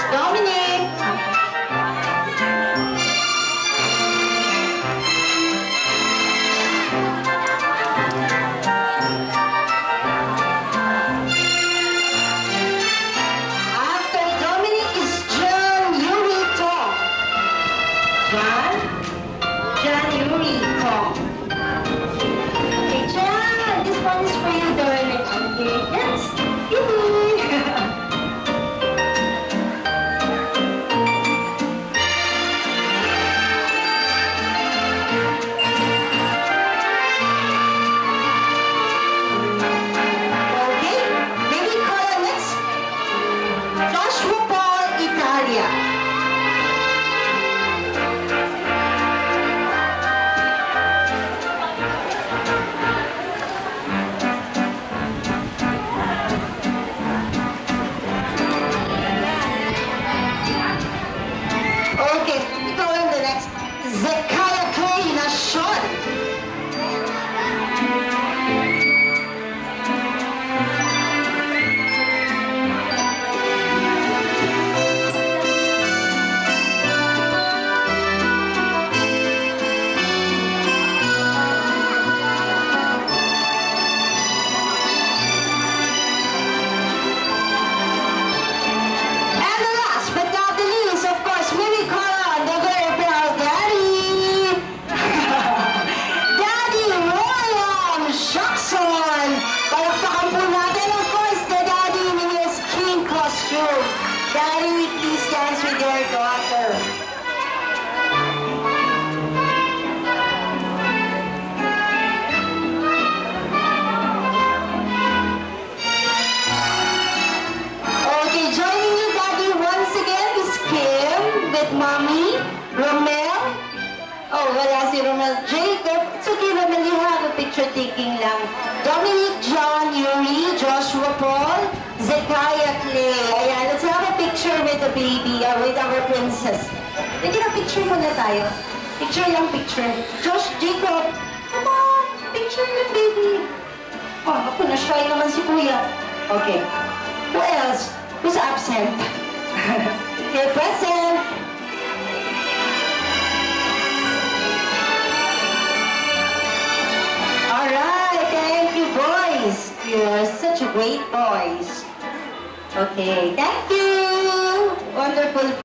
Dominic. After Dominic is John Yuri Tong. John Yuri Tong. Okay, John, this one is for you, darling. Okay, that's Yuri. Okay, maybe call on next. Joshua Paul Italia. Okay, ito yung the next. Zekiah Clay Nashon. And the last but not the least, of course, may we call on the very proud Daddy. Daddy William Jackson. Palakpakan po natin, of course, the Daddy in his king costume. Daddy, please dance with your daughter. Okay, joining you, Daddy, once again is Kim with Mommy, Romel. Oh, wala si Romel. Jacob. It's okay, Romel, you have a picture taking lang. Dominic, John, Yuri, Joshua Paul, Zekiah Clay. Ayan, let's have a picture with the baby, with our princess. Pwede na picture muna tayo. Picture lang, picture. Josh, Jacob, come on, picture yung baby. Oh, ako, na-shy naman si Kuya. Okay. Who else? Who's absent? Okay, present. Alright, thank you, boys. You're such a great boys. Okay, thank you. Wonderful.